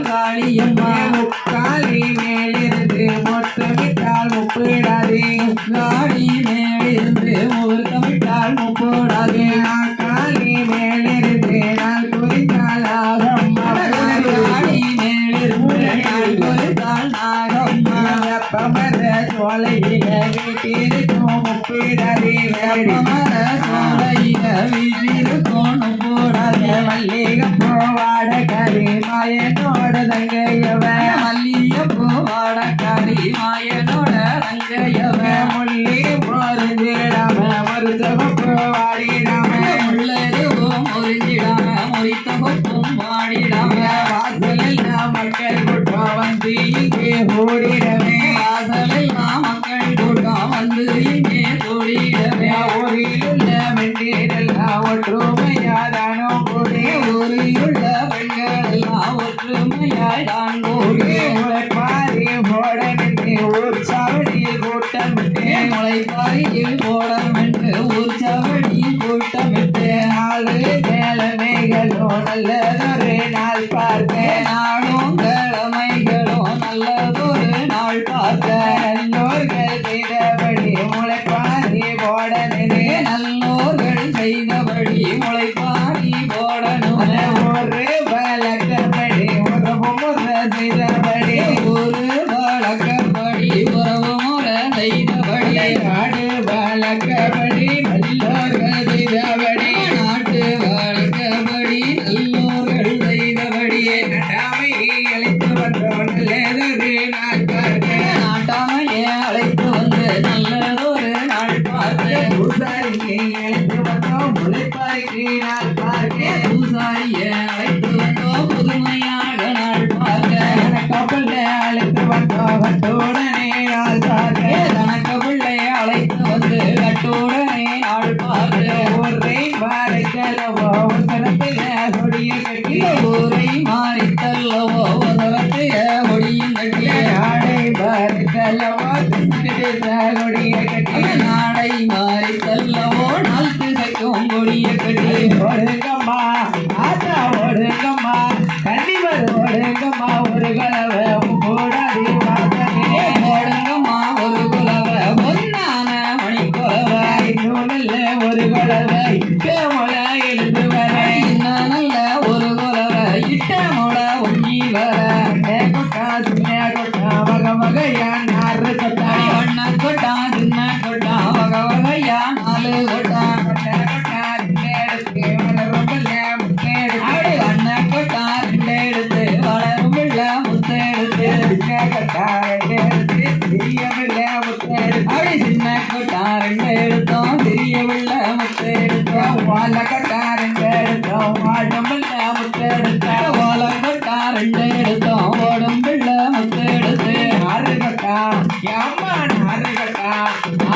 காளியம்மா காளி மேலிருந்து மொத்தமிட்டால் முப்பிடாதே காளி மேலிருந்து முகூர்த்தமிட்டால் முப்போடாதே காளி மேலிருந்து நாள் குறித்தால் ஆகம்மா காளி மேலிருந்து நாள் குறித்தால் ஆகம்மா வெப்பமர சோலையில வீட்டிருக்கும் முப்பிடாதே வெப்பமர சோலையில வீட்டிருக்கும் முப்போடாதே மல்லிகப்பூ வாடகரி மாயனோட தங்கையவ மல்லிகப்பூ வாடகரி மாயனோட தங்கையவ முள்ளி முறிஞ்சிடாம மருத்தகப்பூ வாடிடாம முள்ளறிவும் முறிஞ்சிடாம முறித்தகப்பும் வாடிடாம வாசலில் மக்கள் கூட்டம் வந்து இங்கே ஓடிடவே வாசலில் மக்கள் கூட்டம் வந்து இங்கே ஓடிடவே ஊரிலுள்ள மெண்டீரெல்லாம் ஒற்றுமையாதானோ கூடி ஊரிலுள்ள பெண்கள் எல்லாம் ஒற்றுமையாதான் கூடி முளைப்பாரி போட நின்று ஊர் சாவடியில் கூட்டமிட்டு முளைப்பாரியில் போடமென்று ஊர் சாவடியில் கூட்டமிட்டு நாலு கிழமைகளோ நல்லதொரு நாள் பார்க்க நாளும் கிழமைகளோ நல்லதொரு நாள் பார்க்க நல்லோர்கள் செய்தபடி முளைப்பாரி போட நின்று நல்லோர்கள் செய்தபடி முளைப்பாரி போடணும் ஒரு வழக்கப்படி உறவு முறை செய்தபடி ஒரு வழக்கப்படி உறவு முறை செய்தபடி நாடு வழக்கப்படி நல்லோர்கள் செய்தபடி நாட்டு வழக்கப்படி நல்லோர்கள் செய்தபடியே நாட்டாமையை அழைத்து வந்தோம் நல்லதொரு நாள் பார்க்க நாட்டாமையை அழைத்து வந்து நல்லதொரு நாள் பார்க்க பூசாரியை அழைத்து வந்தோம் முளைப்பாரிக்கு நாள் பார்க்க பூசாரியை அழைத்து வந்தோம் புதுமையாக நாள் பார்க்க கணக்கப்பிள்ளை அழைத்து வந்தோம் கட்டுடனே நாள் பார்க்க கணக்கப்பிள்ளை அழைத்து வந்து கட்டுடனே நாள் பார்க்க ஊரை மாறித்தல்லவோ உசரத்தில கொடிய கட்டி ஊரை மாறித்தல்லவோ உசரத்தில கொடியும் கட்டி நாடை மாறித்தல்லவோ கொடிய கட்டி நாடை மாறித்தல்லவோ நாள் திசைக்கும் கொடிய கட்டி ஓடுங்கம்மா ஆத்தா ஓடுங்கம்மா கண்டிப்பர் ஓடுங்கம்மா ஒரு கலவை போடாதே பார்த்தனே ஓடுங்கம்மா ஒரு குலவை பொன்னான மணி குலவை இன்னும் நல்ல ஒரு குலவை இட்ட முளை எழுந்து வர இன்னும் நல்ல ஒரு குலவை இட்ட முளை ஒங்கி வர கொட்டா சின்ன கொட்டா மக மகையா நாறு கொட்டா ஒன்ன கொட்டா சின்ன கொட்டா மக மகையா நாலு கொட்டா கொட்டா கொட்டா எடுத்து வளரும் முத்தெடுத்து அண்ண கொட்டா எடுத்து வளரும் முத்தெடுத்து சின்ன கொட்டா எடுத்து சிறியவில்லை முத்தெடுத்து அப்படி சின்ன கொட்டா எடுத்தோம் சிறியவில்லை முத்தெடுத்தோம் வாழ கொட்டா எடுத்தோம் வாழமில்ல முத்தெடுத்தோம் வாழ கொட்டா எடுத்தோம் ஓடும் பிள்ளை முத்தெடுத்து நாறு கொட்டா அம்மா நாறு கொட்டா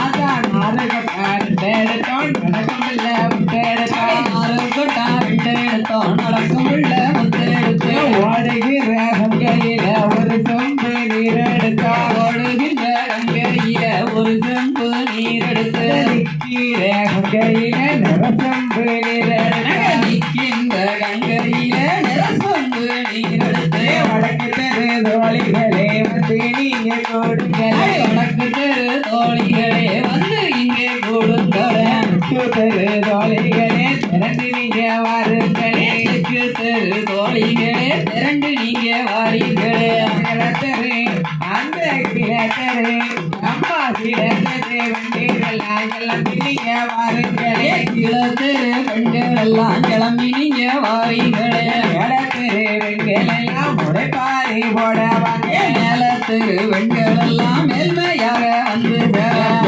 ஆதா நாறு கொட்டா எடுத்தோம் நடக்கமில்ல முத்தெடுத்தோம் நாறு கொட்டா எடுத்தோம் நடக்கமில்ல முத்தெடுத்து ஓடுகிற கங்கையில ஒரு சொம்பு நீர் எடுத்தா ஓடுகின்ற கங்கையில ஒரு சொம்பு நீர் எடுத்து நிற்கிற கங்கையில நிறசொம்பு நீர் எடுத்து நிற்கின்ற கங்கையில நிறசொம்பு நீர் எடுத்து வடக்கு தெரு தோழிகளே வந்து நீங்க கொடுங்களே வடக்கு தெரு தோழிகளே வந்து இங்கே கொடுங்களே தெரு தோழிகளே திரண்டு நீங்க வாருங்களே தெரு தோழிகளே திரண்டு நீங்க வாரீங்களே தெரு அந்த கிழத்தரு அம்மா கிழத்தரு பெண்களெல்லாம் கிளம்பி நீங்க வாருங்களே கிழத்தரு பெண்களெல்லாம் கிளம்பி நீங்க வாரீங்களே இடத்தரு பெண்களெல்லாம் முறைப்பாரி போடவாங்க நிலத்தரு பெண்களெல்லாம் மேல்மையாக வந்து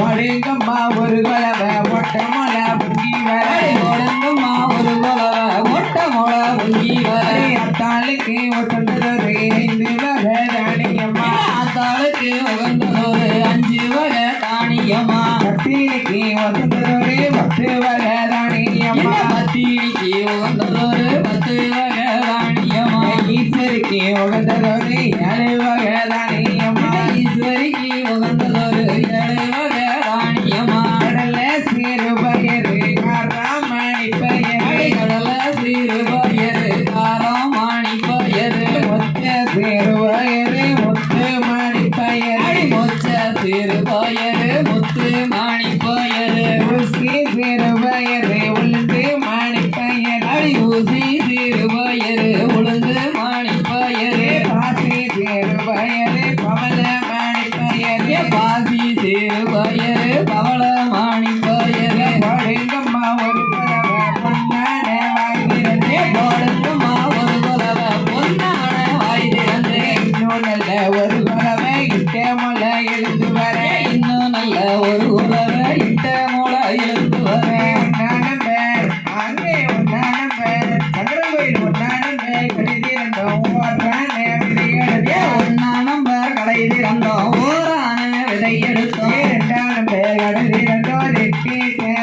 ஒடுங்கம்மா ஒரு குலவை மொட்டை மொளை பொங்கி வர ஒடுங்கம்மா ஒரு குலவை மொட்டை மொளை பொங்கி வர அத்தாளுக்கு ஒட்டந்தொரு 5 வகை தானியம்மா அத்தாளுக்கு உகந்ததொரு 5 வகை தானியம்மா கத்திரிக்கு ஒட்டந்தொரு 10 ஏழு வகை தானியம்மா பத்தினிக்கு உகந்ததொரு 10 வகை தானியம்மா ஈஸ்வரிக்கு உகந்ததொரு ஏழு வகை தானியம்மா ஈஸ்வரிக்கு உகந்ததொரு 7 வகை தானியம்மா கடல சிறு பயரு காராமணி பயரு கடல சிறு பயரு காராமணி பயரு மொச்ச சிறு பயரு முத்து மணி பயரு மொச்ச சிறு பயரு முத்து மணி பயரு ஊசி சிறு பயரு உளுந்து மணி பயரு ஊசி சிறு பயரு உளுந்து மணி பயரு பாசி சிறு பயரு பவள மணி பயரு பாசி சிறு பயரு பவள மணி பயரு போடுங்கம்மா ஒரு பறவை பொன்னான வாய்திரந்தே போடுங்கம்மா ஒரு குலவை பொன்னான வாய் திறந்து இன்னும் நல்ல ஒரு பறவை இட்ட முளை எழுந்து வர இன்னும் நல்ல ஒரு குலவை இட்ட மூளை எழுந்து வர உன்னானம் பேர் அங்கே உன்னானம் பேர் சங்கரன் கோயில் உன்னானம் பேர் கடிதிரந்தோம் ஓரான விதையெடுத்தே ஒன்னா நம்பர் கடை திறந்தோம் ஊரான விதை எடுத்தோம் இரண்டாம் பேர் கடிதிரந்தோம் ரெட்டி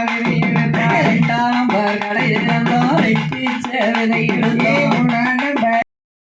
விதையெடுத்தா 2ஆம் நம்பர் கடை திறந்தோம் ரெட்டிச்ச விதை